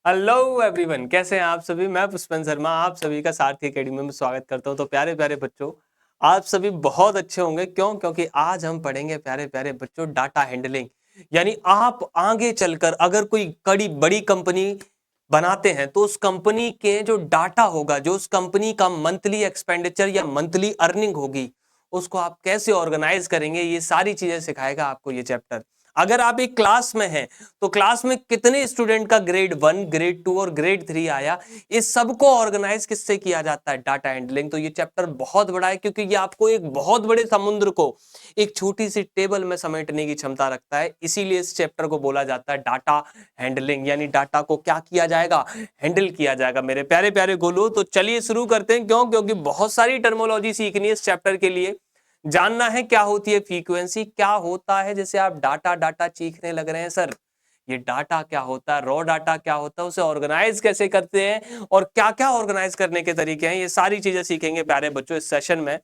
Hello everyone, कैसे हैं आप सभी। मैं पुष्पन शर्मा आप सभी का सारथी एकेडमी में स्वागत करता हूं। तो प्यारे प्यारे बच्चों, आप सभी बहुत अच्छे होंगे। क्योंकि आज हम पढ़ेंगे प्यारे प्यारे बच्चों डाटा हैंडलिंग। यानी आप आगे चलकर अगर कोई बड़ी कंपनी बनाते हैं तो उस कंपनी के जो डाटा होगा, जो उस कंपनी का मंथली एक्सपेंडिचर या मंथली अर्निंग होगी, उसको आप कैसे ऑर्गेनाइज करेंगे, ये सारी चीजें सिखाएगा आपको ये चैप्टर। अगर आप एक क्लास में हैं तो क्लास में कितने स्टूडेंट का ग्रेड 1, ग्रेड 2 और ग्रेड 3 आया, इस सबको ऑर्गेनाइज किससे किया जाता है, डाटा हैंडलिंग। तो ये चैप्टर बहुत बड़ा है क्योंकि ये आपको एक बहुत बड़े समुद्र को एक छोटी सी टेबल में समेटने की क्षमता रखता है। इसीलिए इस चैप्टर को बोला जाता है डाटा हैंडलिंग। यानी डाटा को क्या किया जाएगा, हैंडल किया जाएगा। मेरे प्यारे प्यारे गोलू, तो चलिए शुरू करते हैं। क्योंकि बहुत सारी टर्मोलॉजी सीखनी है इस चैप्टर के लिए। जानना है क्या होती है फ्रीक्वेंसी, क्या होता है जैसे आप डाटा डाटा चीखने लग रहे हैं सर, ये डाटा क्या होता है, रॉ डाटा क्या होता है, उसे ऑर्गेनाइज कैसे करते हैं और क्या क्या ऑर्गेनाइज करने के तरीके हैं, ये सारी चीजें सीखेंगे प्यारे बच्चों इस सेशन में।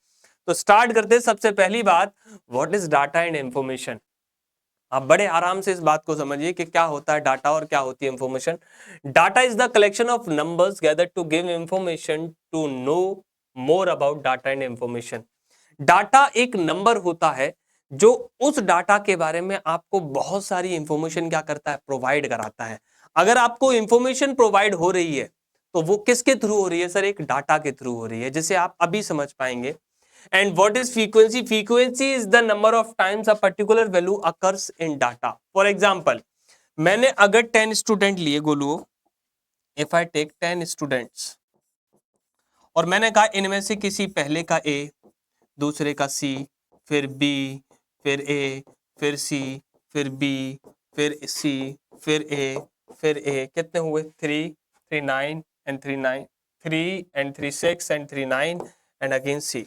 तो स्टार्ट करते हैं। सबसे पहली बात, what is data and information. आप बड़े आराम से इस बात को समझिए कि क्या होता है डाटा और क्या होती है information. Data is the collection of numbers gathered to give information to know more about data and information. Data एक नंबर होता है जो उस डाटा के बारे में आपको बहुत सारी इंफॉर्मेशन क्या करता है, प्रोवाइड कराता है। अगर आपको इंफॉर्मेशन प्रोवाइड हो रही है तो वो किसके थ्रू हो रही है सर, एक डाटा के थ्रू हो रही है, जिसे आप अभी समझ पाएंगे। And what is frequency, frequency is the number of times a particular value occurs in data. For example, मैंने अगर 10 स्टूडेंट लिए Golu, if I take 10 students और मैंने कहा इनमें से किसी पहले का ए, दूसरे का सी, फिर बी, फिर ए, फिर सी, फिर बी, फिर सी, फिर ए, फिर ए, कितने हुए, 3, 3 9 and 3 9, 3 and 3 6 and 3 9 and again see.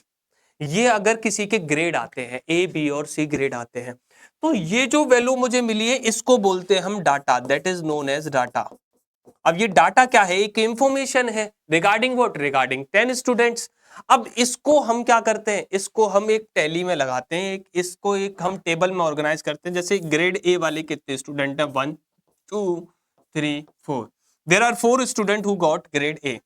ये अगर किसी के ग्रेड आते हैं, ए बी और सी ग्रेड आते हैं, तो ये जो वैल्यू मुझे मिली है इसको बोलते हैं हम data, that is known as data. अब ये डाटा क्या है, एक इंफॉर्मेशन है रिगार्डिंग व्हाट, रिगार्डिंग 10 स्टूडेंट्स। अब इसको हम क्या करते हैं, इसको हम एक टैली में लगाते हैं, इसको एक हम टेबल में ऑर्गेनाइज करते हैं। जैसे ग्रेड ए वाले कितने स्टूडेंट है, 1 2 3 4, there are 4 student who got grade A.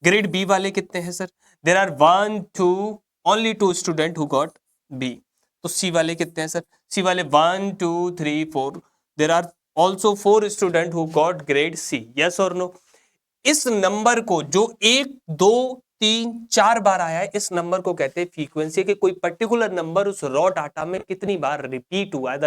Grade B वाले कितने हैं sir, there are 1 2 only 2 student who got B. तो सी वाले कितने हैं सर, सी वाले 1 2 3 4, there are also 4 student who got grade C. Yes और नो। इस नंबर को जो 1 2 3 4 बार आया है, इस नंबर को कहते हैं फ्रीक्वेंसी। के कोई पर्टिकुलर नंबर उस रॉ डाटा में कितनी बार रिपीट हुआ है, the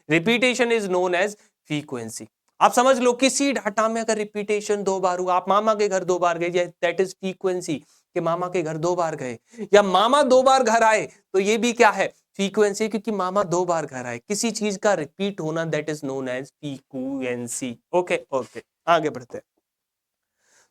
repetition is known as frequency. आप समझ लो किसी डाटा में अगर रिपीटेशन 2 बार हुआ, आप मामा के घर 2 बार गए, दैट इज फ्रीक्वेंसी, कि मामा के घर 2 बार गए, या मामा 2 बार घर आए, तो ये भी क्या है, फ्रीक्वेंसी, क्योंकि मामा 2 बार घर आए। किसी चीज का रिपीट होना, that is known as frequency. Okay okay, आगे बढ़ते हैं।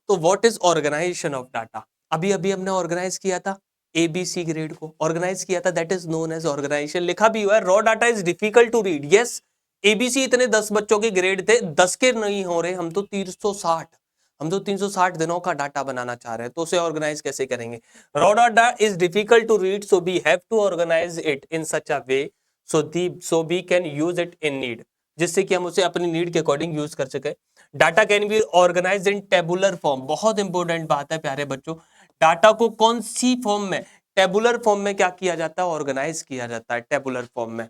तो what is organization of data, अभी अभी हमने ऑर्गेनाइज किया था एबीसी ग्रेड को ऑर्गेनाइज किया था, that is known as organization. लिखा भी हुआ है, raw data is difficult to read. Yes, ABC इतने 10 बच्चों के ग्रेड थे, 10 के नहीं हो रहे, हम तो 360 दिनों का डाटा बनाना चाह रहे हैं, तो उसे ऑर्गेनाइज कैसे करेंगे। Raw data is difficult to read, so we have to organize it in such a way so we can use it in need, जिससे कि हम उसे अपनी नीड के अकॉर्डिंग यूज कर सके। Data can be organize in tabular form, बहुत important बात है प्यारे बच्चों। डाटा को कौन सी फॉर्म में, टेबुलर फॉर्म में क्या किया जाता है, ऑर्गेनाइज किया जाता है टेबुलर फॉर्म में।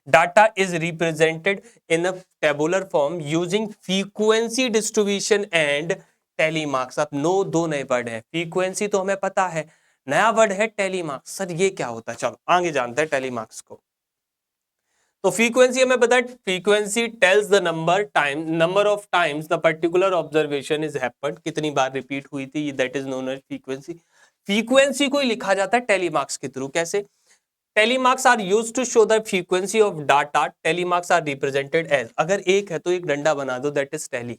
Data is represented in a tabular form using frequency distribution and tally marks. अब दो नए वर्ड है, फ्रीक्वेंसी तो हमें पता है, नया वर्ड है टेलीमार्क्स। सर ये क्या होता है, चलो आगे जानते हैं टेलीमार्क्स को। तो फ्रीक्वेंसी हमें पता है, frequency tells the number of times the particular observation is happened, कितनी बार रिपीट हुई थी, that is known as frequency. Frequency को लिखा जाता है टेलीमार्क्स के थ्रू। कैसे, tally marks are used to show the frequency of data. Tally marks are represented as, अगर एक है तो एक डंडा बना दो, दैट इज टेली।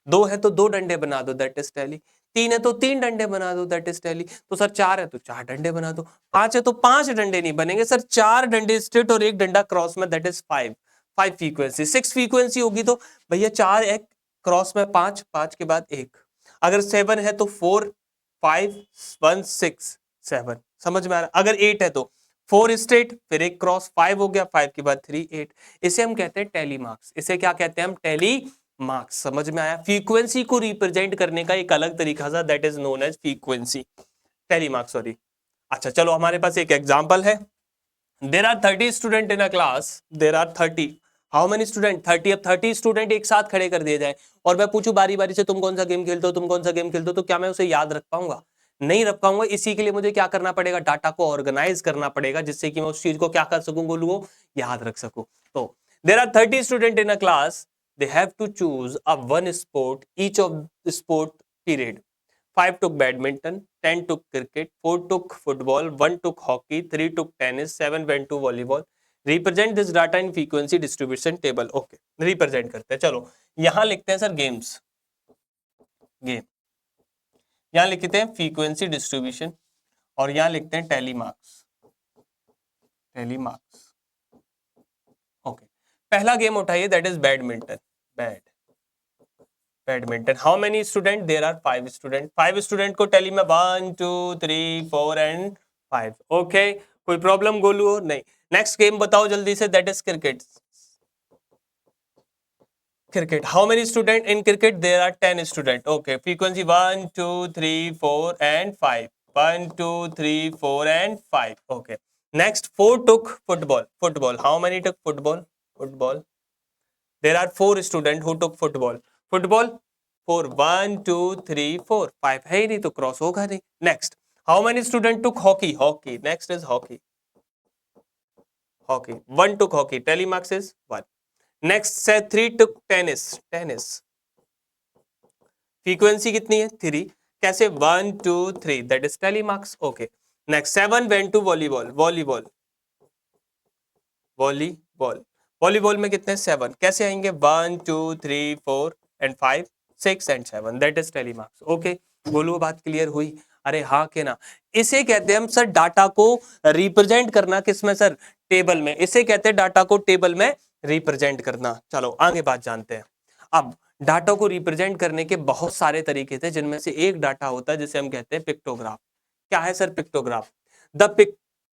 2 है तो 2 डंडे बना दो, दैट इज टैली। 3 है तो 3 डंडे बना दो, दैट इज टैली। तो सर 4 है तो 4 डंडे बना दो। 5 है तो 5 डंडे नहीं बनेंगे सर, 4 डंडे स्ट्रेट और 1 डंडा क्रॉस में, दैट इज 5 फ्रीक्वेंसी। 6 फ्रीक्वेंसी होगी तो भैया 4 एक क्रॉस में 5, 5 के बाद 1। अगर 7 है तो 4 5 1 6 7, समझ में आ रहा। अगर 8 है तो 4 स्ट्रेट, फिर एक क्रॉस, 5 हो गया, 5 के बाद 3 8। इसे हम कहते हैं टेली मार्क्स। इसे क्या कहते हैं हम, टेली मार्क्स। समझ में आया? फ्रीक्वेंसी को रिप्रेजेंट करने का एक अलग तरीका था, that is known as frequency, tally marks, sorry. अच्छा चलो, हमारे पास एक एग्जांपल है। There are 30 student in a class, there are 30, how many student? 30। अब 30 स्टूडेंट एक साथ खड़े कर दिए जाए और मैं पूछूं बारी बारी से तुम कौन सा गेम खेलते हो, तुम कौन सा गेम खेलते हो, तो क्या मैं उसे याद रख पाऊंगा? नहीं रख पाऊंगा। इसी के लिए मुझे क्या करना पड़ेगा? डाटा को ऑर्गेनाइज करना पड़ेगा, जिससे कि मैं उस चीज को क्या कर सकूं गोलू, याद रख सकूं। तो there are 30 student in a class, they have to choose a one sport each of the sport period. 5 took badminton, 10 took cricket, 4 took football, 1 took hockey, 3 took tennis, 7 went to volleyball. Represent this data in frequency distribution table. Okay, represent करते हैं। चलो यहां लिखते हैं sir games, game, यहां लिखते हैं frequency distribution और यहां लिखते हैं tally marks, tally marks. Okay, पहला गेम उठाइए, that is badminton, badminton. How many student? There are 5 student. 5 student को टेली में 1 2 3 4 एंड 5। ओके, कोई प्रॉब्लम गोलू? नहीं। नेक्स्ट गेम बताओ जल्दी से, that is cricket, cricket. How many student in cricket? There are 10 student. Okay, frequency 1 2 3 4 and 5, 1 2 3 4 and 5। Okay, next 4 took football, football. How many took football? Football, there are 4 students who took football, football 4, 1 2 3 4 5 है ही नहीं तो cross होगा नहीं। Next, how many students took hockey? Hockey, next is hockey, hockey 1 took hockey, tally marks is 1। next say 3 took tennis, tennis frequency कितनी है? 3। कैसे? 1 2 3, that is tally marks। okay, next 7 went to volleyball, volleyball, volleyball, volleyball में कितने? 7। कैसे आएंगे? 1 2 3 4 and 5 6 and 7, that is tally marks. Okay, बोलो बात clear हुई? अरे हाँ के ना? इसे कहते हैं हम सर डाटा को रिप्रेजेंट करना, किसमें सर? टेबल में। इसे कहते हैं डाटा को टेबल में रिप्रेजेंट करना। चलो आगे बात जानते हैं। अब डाटा को रिप्रेजेंट करने के बहुत सारे तरीके थे, जिनमें से एक डाटा होता है जिसे हम कहते हैं पिक्टोग्राफ। क्या है sir pictograph? The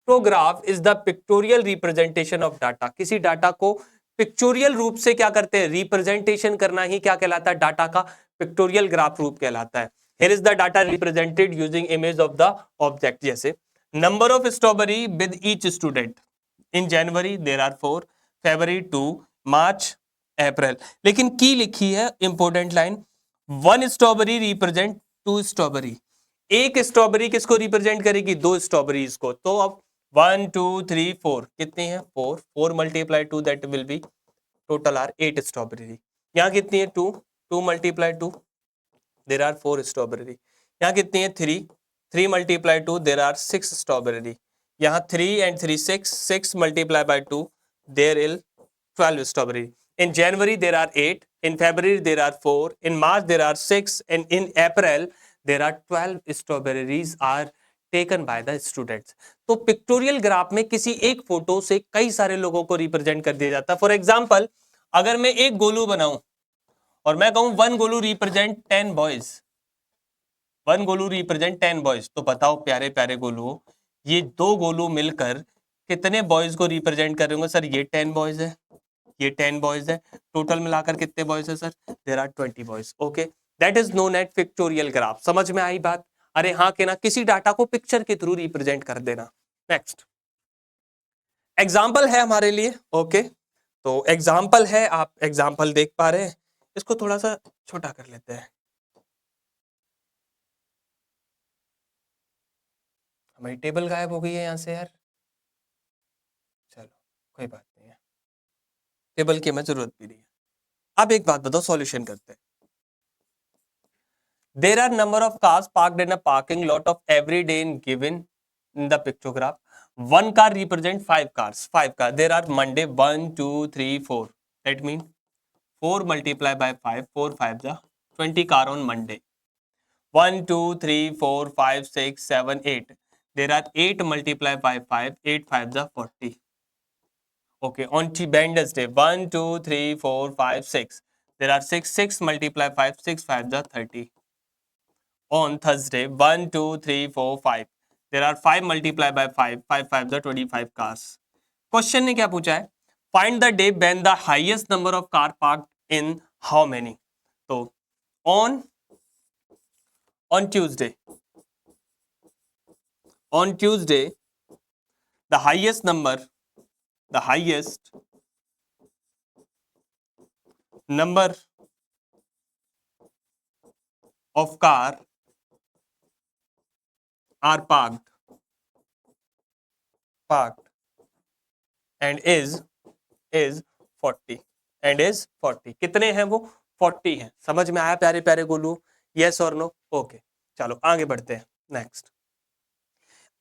pictograph is the pictorial representation of data. किसी डाटा को पिक्चोरियल रूप से क्या करते हैं? रिप्रेजेंटेशन करना ही क्या कहलाता है? डाटा का पिक्टोरियल ग्राफ रूप कहलाता है। Here is the data represented using image of the object। जैसे number of strawberry with each student in January there are 4, February 2, March, April। लेकिन की लिखी है important line, 1 strawberry represent 2 strawberry. एक स्ट्रॉबेरी किसको रिप्रेजेंट करेगी? 2 स्ट्रॉबेरीज को। तो अब 1 2 3 4 कितनी है? 4, 4 multiply 2 that will be total are 8 strawberry. यहाँ कितनी है? 2, 2 मल्टीप्लाई 2 देर आर 4 स्ट्रॉबेरी। यहाँ कितनी है? 3, 3 मल्टीप्लाई 2 देर आर 6 स्ट्रॉबेरी। यहाँ 3 and 3 6, 6 multiply by 2 there'll 12 strawberry. In January there are 8, in February there are 4, in March there are 6, and in April there are 12 strawberries are taken by the students। तो pictorial graph में किसी एक photo से कई सारे लोगों को represent कर दिया जाता है। फॉर एग्जाम्पल, अगर मैं एक गोलू बनाऊं और मैं कहूं 1 Golu represent 10 boys, 1 Golu represent 10 boys, तो बताओ प्यारे प्यारे गोलू, ये 2 गोलू मिलकर कितने बॉयज को रिप्रेजेंट करेंगे? सर ये 10 बॉयज है, ये 10 बॉयज है, टोटल मिलाकर कितने बॉयज है sir? There are 20 boys. Okay, that is known as pictorial graph. समझ में आई बात? अरे हाँ के ना? किसी डाटा को पिक्चर के थ्रू रिप्रेजेंट कर देना। नेक्स्ट एग्जाम्पल है हमारे लिए। ओके, तो एग्जाम्पल है, आप एग्जाम्पल देख पा रहे हैं? इसको थोड़ा सा छोटा कर लेते हैं। हमारी टेबल गायब हो गई है यहां से यार। चलो कोई बात नहीं है, टेबल की हमें जरूरत भी नहीं है। अब एक बात बताओ, सॉल्यूशन करते हैं। There are number of cars parked in a parking lot of every day in given in the pictograph. One car represent 5 cars. 5 cars. There are Monday 1 2 3 4. That means 4 multiplied by 5. 4 5 the 20 car on Monday. 1 2 3 4 5 6 7 8. There are 8 multiplied by 5. 8 5 the 40. Okay. On Wednesday 1 2 3 4 5 6. There are 6 multiplied 5. 6 5 the 30. On Thursday 1 2 3 4 5, there are 5 multiplied by 5, 5 5 the 25 cars। Question ने क्या पूछा है? Find the day when the highest number of car parked in how many. तो on on Tuesday, the highest number of car are parked and is 40 and is 40. कितने हैं वो? 40 हैं। समझ में आया प्यारे प्यारे गोलू? यस और नो? ओके, चलो आगे बढ़ते हैं। नेक्स्ट,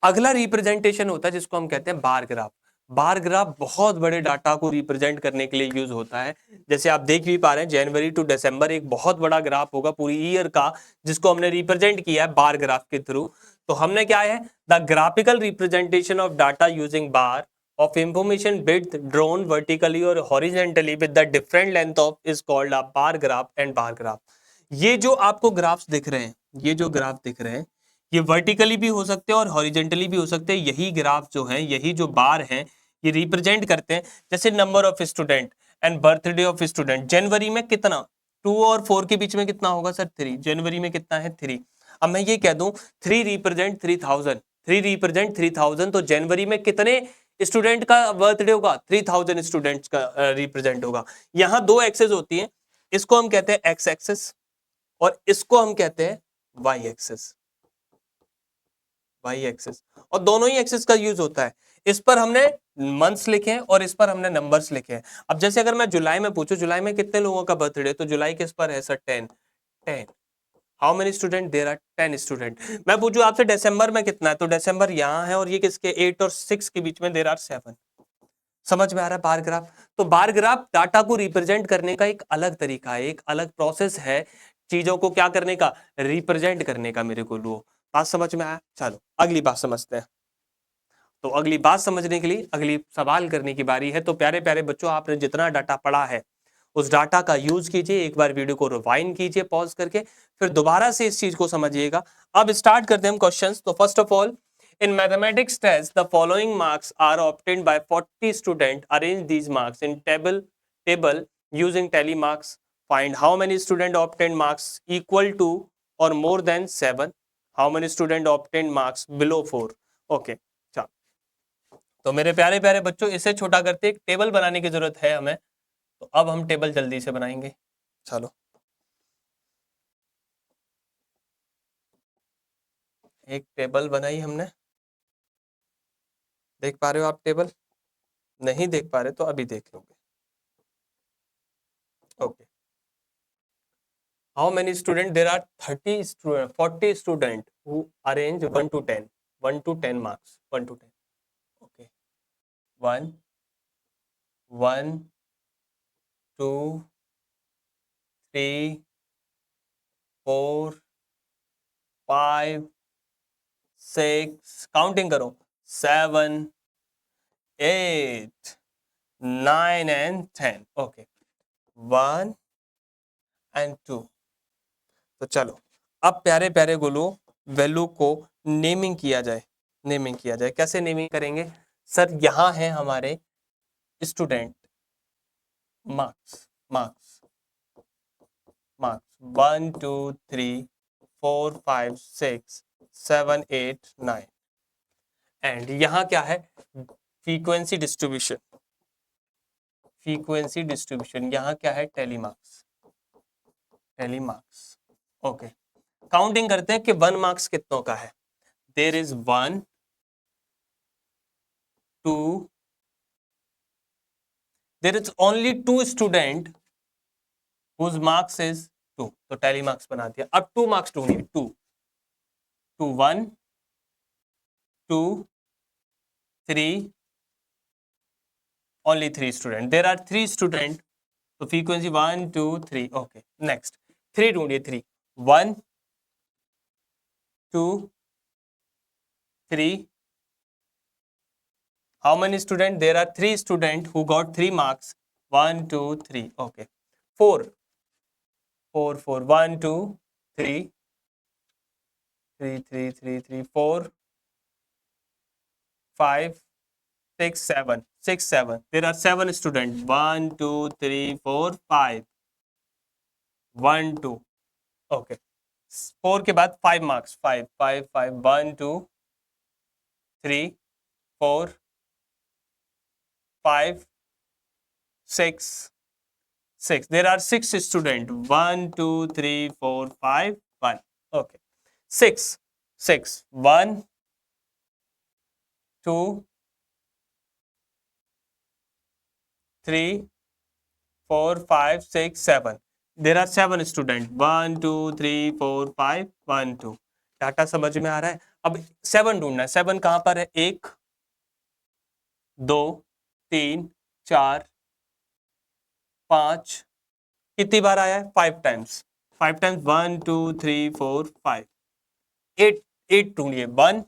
अगला रिप्रेजेंटेशन होता है जिसको हम कहते हैं बार ग्राफ। बार ग्राफ बहुत बड़े डाटा को रिप्रेजेंट करने के लिए यूज होता है। जैसे आप देख भी पा रहे हैं, जनवरी टू दिसंबर एक बहुत बड़ा ग्राफ होगा पूरी ईयर का, जिसको हमने रिप्रेजेंट किया है बार ग्राफ के थ्रू। तो हमने क्या है, the graphical representation of data using bar of information width drawn vertically or horizontally with the different length of is called a bar graph and bar graph. ये जो आपको ग्राफ्स दिख रहे हैं, ये जो ग्राफ दिख रहे हैं, ये वर्टिकली भी हो सकते हैं और हॉरिजेंटली भी हो सकते हैं। यही ग्राफ जो है, यही जो बार हैं, ये रिप्रेजेंट करते हैं जैसे number of student and birthday of student. जनवरी में कितना, 2 और 4 के बीच में कितना होगा सर? 3। जनवरी में कितना है? 3। अब मैं ये कह दूं 3 रिप्रेजेंट 3000, 3 रिप्रेजेंट 3000, तो जनवरी में कितने स्टूडेंट का बर्थडे होगा? 3000 स्टूडेंट्स का रिप्रेजेंट होगा। यहां दो एक्सेस होती हैं, इसको हम कहते हैं एक्स एक्सेस और इसको हम कहते हैं वाई एक्सेस। वाई एक्सेस, और दोनों ही एक्सेस का यूज होता है। इस पर हमने मंथ्स लिखे हैं और इस पर हमने नंबर्स लिखे हैं। अब जैसे अगर मैं जुलाई में पूछूं, जुलाई में कितने लोगों का बर्थडे, तो जुलाई किस पर है sir? 10। 10। How many student? There are 10 student. मैं पूछूं आपसे दिसंबर में कितना है, तो दिसंबर यहाँ है और ये किसके? 8 और 6 के बीच में देयर आर 7। समझ में आ रहा है बार ग्राफ? तो बार ग्राफ डाटा को रिप्रेजेंट करने का एक अलग तरीका है, एक अलग प्रोसेस है चीजों को क्या करने का, रिप्रेजेंट करने का। मेरे को लो बात समझ में आया? चलो अगली बात समझते हैं। तो अगली बात समझने के लिए अगली सवाल करने की बारी है। तो प्यारे प्यारे बच्चों, आपने जितना डाटा पढ़ा है उस डाटा का यूज कीजिए, एक बार वीडियो को रिवाइंड कीजिए पॉज करके, फिर दोबारा से इस चीज को समझिएगा। अब स्टार्ट करते हैं हम क्वेश्चंस। तो first of all, in mathematics test the following marks are obtained by 40 student, arrange these marks in table using tally marks. Find how many student obtained marks equal to or more than 7, how many student obtained marks below 4. Okay, चलो, तो मेरे प्यारे प्यारे बच्चों, इसे छोटा करते एक टेबल बनाने की जरूरत है हमें। तो अब हम टेबल जल्दी से बनाएंगे। चलो, एक टेबल बनाई हमने। देख पा रहे हो आप टेबल? नहीं देख पा रहे तो अभी देख लोगे। Okay, how many student? There are 40 student who arrange 1 to 10, 1 to 10 marks, 1 to 10. Okay, 1, 1, 2, 3, 4, 5, 6, counting करो, 7, 8, 9 and 10. Okay, 1 and 2. तो चलो, अब प्यारे प्यारे गोलू, वैल्यू को नेमिंग किया जाए। नेमिंग किया जाए, कैसे नेमिंग करेंगे सर? यहाँ है हमारे student, marks, marks, marks 1 2 3 4 5 6 7 8 9, and यहाँ क्या है? Frequency distribution, frequency distribution. यहाँ क्या है? Tally marks, tally marks. Okay, counting करते हैं कि 1 मार्क्स कितनों का है। There is 1 2, there is only 2 student whose marks is 2, तो टैली मार्क्स बना दिया। अब 2 मार्क्स ढूंढिए, 2 2 1 2 3, only 3 student, there are 3 student, तो फ्रीक्वेंसी 1 2 3। ओके, नेक्स्ट 3 ढूंढिए, 3 1 2 3, how many student? There are 3 student who got 3 marks, 1 2 3। okay, 4 4 4 1 2 3 3 3 3 3 4 5 6 7 6 7, there are 7 students, 1 2 3 4 5 1 2 okay. 4 के बाद 5 marks, 5 5 5 1 2 3 4 5 6 6 there are 6 student 1 2 3 4 5 1 okay 6 6 1 2 3 4 5 6 7 there are 7 student 1 2 3 4 5 1 2 data समझ में आ रहा है। अब 7 ढूंढना है। 7 कहां पर है? 1 2 3 4 5 कितनी बार आया है? 5 टाइम्स। 5 टाइम्स 1 2 3 4 5 8 8 ढूंढिए 1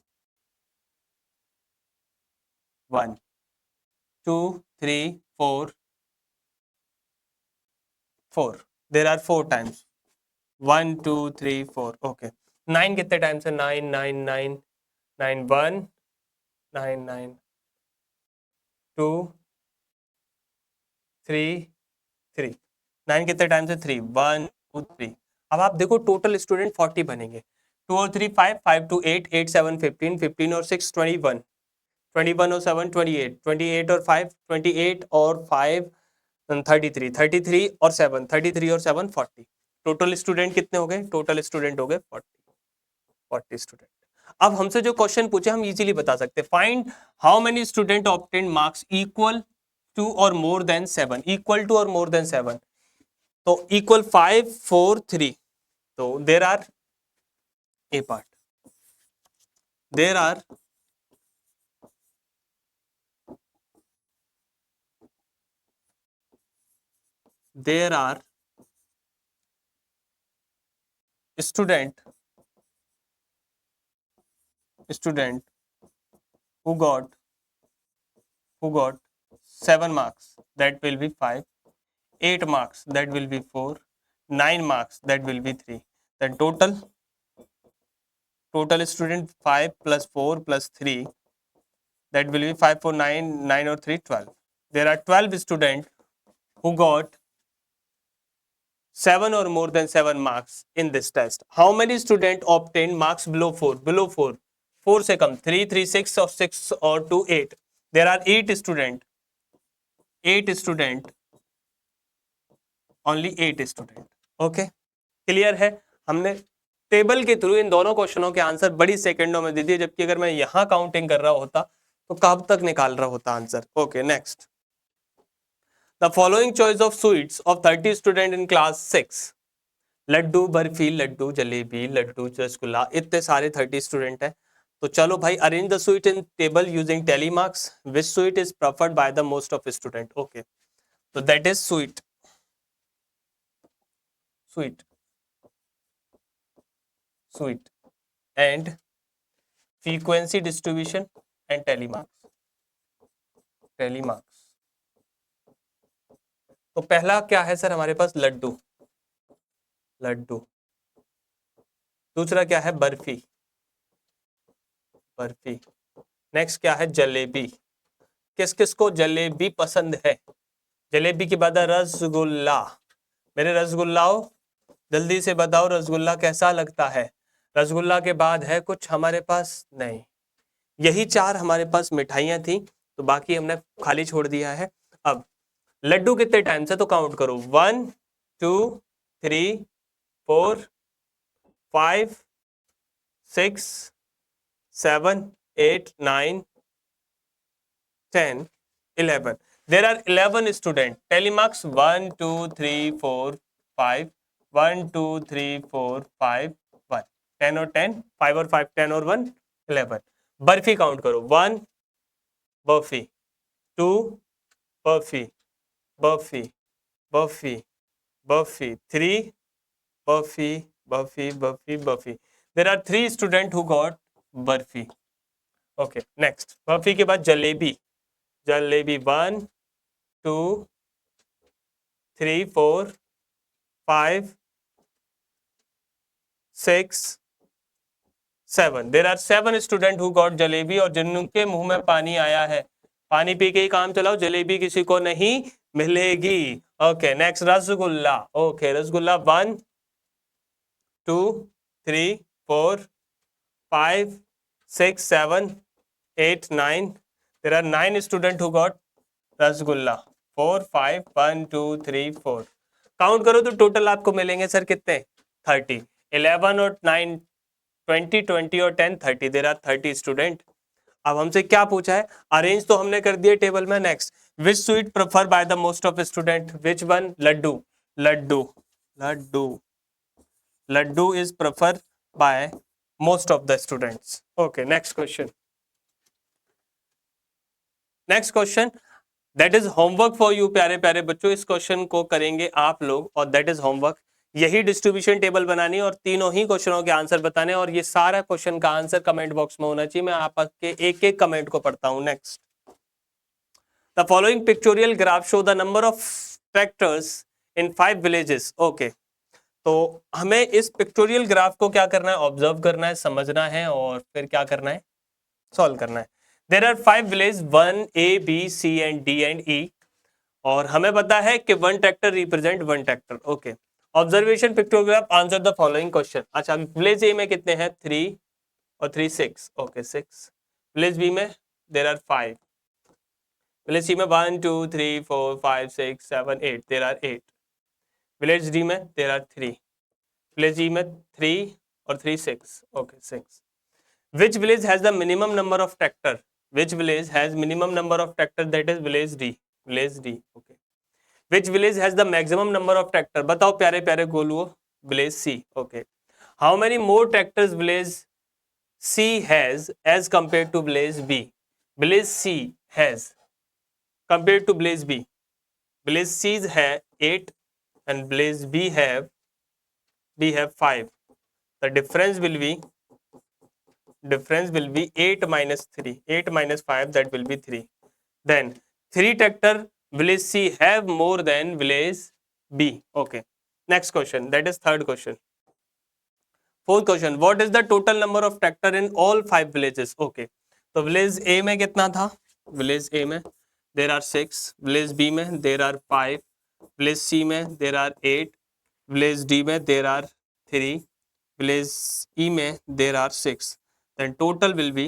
1 2 3 4 4 देयर आर 4 टाइम्स 1 2 3 4 ओके। 9 कितने टाइम्स है? 9 9 9 9 1 9 9 2 3 3 9 कितने टाइम्स है? 3 1 2 3। अब आप देखो टोटल स्टूडेंट 40 बनेंगे। 2 और 3 5 5 2 8 8 7 15 15 और 6 21 21 और 7 28 28 और 5 28 और 5 33 33 और 7 33 और 7 40। टोटल स्टूडेंट कितने हो गए? टोटल स्टूडेंट हो गए 40 स्टूडेंट। अब हमसे जो क्वेश्चन पूछे हम इजीली बता सकते हैं। Find how many student obtain marks equal to और मोर देन 7। इक्वल टू और मोर देन 7 तो इक्वल 5 4 3 तो there are a part there are student who got 7 marks, that will be 5, 8 marks, that will be 4, 9 marks, that will be 3. Then total student 5 plus 4 plus 3, that will be 5 4 9 9 or 3 12. There are 12 students who got 7 or more than 7 marks in this test. How many students obtained marks below 4? Below 4 4 से कम 3 3 6 or 6 or 2 8. There are 8 students, only 8 students. Okay, clear है? हमने table के through इन दोनों क्वेश्चनों के answer बड़ी सेकंडों में दे दिए, जबकि अगर मैं यहां काउंटिंग कर रहा होता तो कब तक निकाल रहा होता answer. Okay next, the following choice of sweets of 30 student in class 6। Laddu, barfi, laddu, jalebi, laddu, rasgulla, इतने सारे 30 स्टूडेंट है। तो चलो भाई, arrange the sweet in table using tally marks. Which sweet is preferred by the most of student. Okay, तो that is sweet and frequency distribution and tally marks। तो पहला क्या है सर हमारे पास? लड्डू। दूसरा क्या है? बर्फी। नेक्स्ट क्या है? जलेबी। किस किस को जलेबी पसंद है? जलेबी के बाद रसगुल्ला। मेरे रसगुल्लाओ जल्दी से बताओ रसगुल्ला कैसा लगता है? रसगुल्ला के बाद है कुछ हमारे पास? नहीं, यही 4 हमारे पास मिठाइयां थी, तो बाकी हमने खाली छोड़ दिया है। अब लड्डू कितने टाइम से? तो काउंट करो 1 2 3 4 5 6 7 8 9 10 11। There are 11 students. Tally marks 1 2 3 4 5 1 2 3 4 5 1 10 और 10 5 और 5 10 और 1 11। बर्फी काउंट करो 1 barfi 2 barfi 3 barfi. There are 3 students who got barfi. Okay next, barfi के बाद jalebi 1 2 3 4 5 6 7। There are 7 students who got jalebi, और जिनके मुंह में पानी आया है, पानी पी के ही काम चलाओ, जलेबी किसी को नहीं मिलेगी। Okay, next Rasgulla. Okay, Rasgulla 1, 2, 3, 4, 5, 6, 7, 8, 9. There are 9 students who got Rasgulla. 4, 5, 1, 2, 3, 4. Count करो तो टोटल आपको मिलेंगे सर कितने? 30. 11 और 9, 20, 20 और 10, 30. There are 30 student. अब हमसे क्या पूछा है? अरेंज तो हमने कर दिया टेबल में. Next, which sweet prefer by the most of student? Which one? Laddoo. Laddoo. Laddoo. Laddoo is prefer by most of the students. Okay, next question. Next question, that is homework for you प्यारे प्यारे बच्चों. इस क्वेश्चन को करेंगे आप लोग और that is homework. यही डिस्ट्रीब्यूशन टेबल बनानी है और तीनों ही क्वेश्चनों के आंसर बताने और ये सारा क्वेश्चन का आंसर कमेंट बॉक्स में होना चाहिए. मैं आपके एक एक कमेंट को पढ़ता हूं. Next, the following pictorial graph show the number of tractors in 5 villages. Okay, तो हमें इस पिक्टोरियल ग्राफ को क्या करना है? ऑब्जर्व करना है, समझना है और फिर क्या करना है? सॉल्व करना है. There are 5 village 1 A B C and D and E और हमें पता है कि 1 tractor represent 1 tractor. Okay, observation pictograph answer the following question. अच्छा, विलेज ए में कितने हैं? 3 और 3 6. ओके, 6. विलेज बी में देयर आर 5. विलेज सी में 1 2 3 4 5 6 7 8. There are 8. विलेज डी में देयर आर 3. विलेज ई में 3 और 3 6. Okay, 6. Which village has the minimum number of tractor? Which village has minimum number of tractor? That is village D. Village D. Okay. Which village has the maximum number of tractor? बताओ प्यारे प्यारे गोलुओ. Village C. Okay. How many more tractors village C has as compared to village B? Village C has compared to village B. Village C have 8 and village B have 5. The difference will be 8 minus 3. 8 minus 5, that will be 3. Then 3 tractor village C have more than village B. Okay, next question, that is third question. Fourth question, what is the total number of tractor in all 5 villages? Okay, तो village A में कितना था? village A में there are 6. village B में there are 5. village C में there are 8. village D में there are 3. village E में there are 6. Then total will be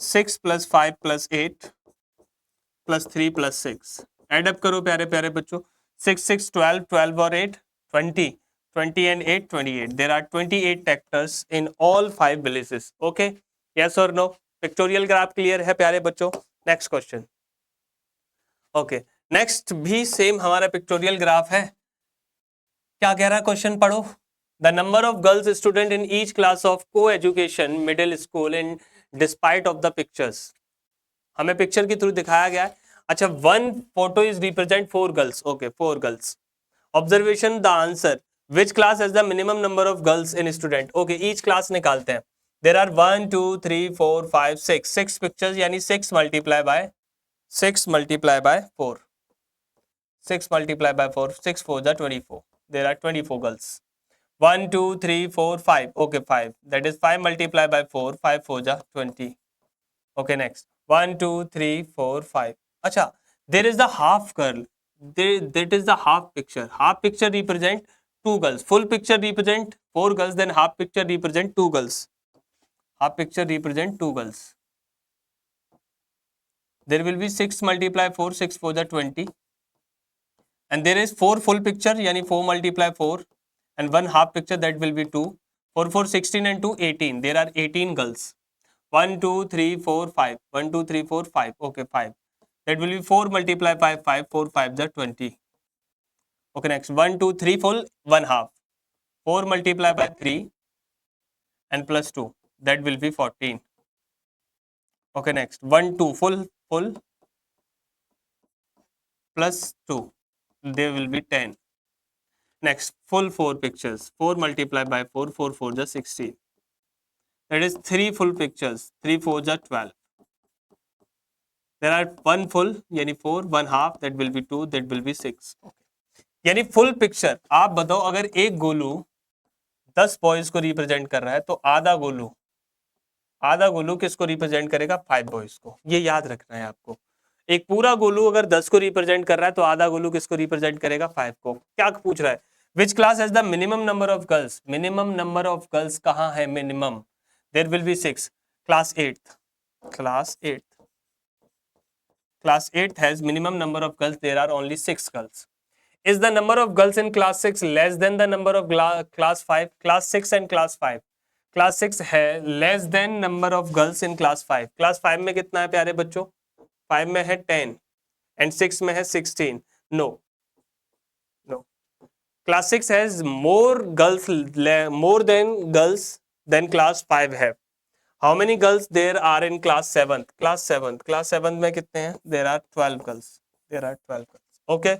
6 plus 5 plus 8 plus 3 plus 6. Add up करो प्यारे प्यारे बच्चों. 6 6 12 12 और 8 20. 20 and 8 28. There are 28 tractors in all 5 villages. Okay, yes or no? Pictorial graph clear है प्यारे बच्चों. Next question. Okay, next भी same हमारा pictorial graph है. क्या कह रहा है क्वेश्चन? पढ़ो. The number of girls student in each class of co-education middle school in despite of the pictures. हमें पिक्चर के थ्रू दिखाया गया है. अच्छा, 1 photo is represent 4 girls. Okay, 4 girls. Observation the answer. Which class has the minimum number of girls in student? Okay, each class निकालते हैं. There are 1 2 3 4 5 6. 6 pictures यानी 6 multiply by 4. 6 multiply by 4. 6 4 are 24. There are 24 girls. 1 2 3 4 5. Okay, 5. That is 5 multiplied by 4. 5 4 ja 20. Okay, next 1 2 3 4 5. अच्छा, there is the half girl. That is the half picture. Half picture represent 2 girls. Full picture represent 4 girls. Then half picture represent 2 girls. Half picture represent 2 girls. There will be 6 multiply 4. 6 4 ja 20. And there is 4 full picture यानी 4 multiply 4. And 1 half picture, that will be 2. 4 4 16 and 2 18. There are 18 girls. 1 2 3 4 5. 1 2 3 4 5. Okay, 5. That will be 4 multiply 5 5. 4 5 is 20. Okay, next 1 2 3 full 1 half. 4 multiply by 3 and plus 2. That will be 14. Okay, next 1 2 full plus 2. There will be 10. Next, full 4 pictures. 4 multiplied by 4. 4 4 is 16. That is 3 full pictures. 3 4 is 12. There are 1 full, यानी 4, 1 half, that will be 2, that will be 6. यानी full picture. आप बताओ, अगर एक Golu 10 boys को represent कर रहा है तो आधा गोलू किसको रिप्रेजेंट करेगा? 5 बॉयज को. ये याद रखना है आपको. एक पूरा गोलू अगर 10 को रिप्रेजेंट कर रहा है तो आधा गोलू किसको रिप्रेजेंट करेगा? 5 को। क्या पूछ रहा है? Which class has the minimum number of girls? Minimum number of girls कहाँ है? Minimum there will be 6। Class 8, class 8, class 8 has minimum number of girls. There are only 6 girls. Is the number of girls in class 6 less than the number of class 5? Class 6 and class 5, class 6 है less than number of girls in class 5. class 5 में कितना है प्यारे बच्चों? 5 में है 10 and 6 में है 16. No, no. class 6 has more girls, more than girls than class 5 है. How many girls there are in class 7th? Class 7th, class 7th में कितने हैं? There are 12 girls. There are 12 girls. Okay?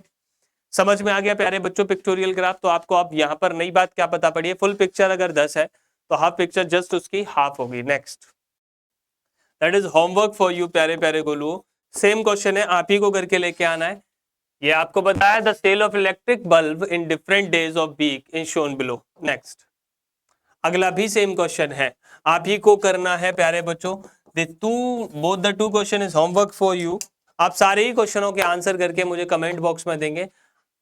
समझ में आ गया प्यारे बच्चों पिक्टोरियल ग्राफ? तो आपको अब यहाँ पर नई बात क्या पता पड़ी है? फुल पिक्चर अगर 10 है तो हाफ पिक्चर जस्ट उसकी हाफ होगी। Next, that is homework for you प्यारे प्यारे गोलू। सेम क्वेश्चन है, आप ही को करके लेके आना है। ये आपको बताया the sale of electric bulb in different days of week is shown below. Next, अगला भी सेम क्वेश्चन है, आप ही को करना है प्यारे बच्चों। Both the two question is homework for you. आप सारे ही क्वेश्चनों के आंसर करके मुझे कमेंट बॉक्स में देंगे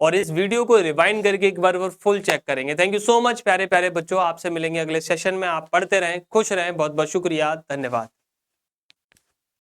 और इस वीडियो को रिवाइंड करके एक बार फुल चेक करेंगे। थैंक यू सो मच प्यारे प्यारे बच्चों, आपसे मिलेंगे अगले सेशन में। आप पढ़ते रहें, खुश रहें। बहुत बहुत शुक्रिया, धन्यवाद।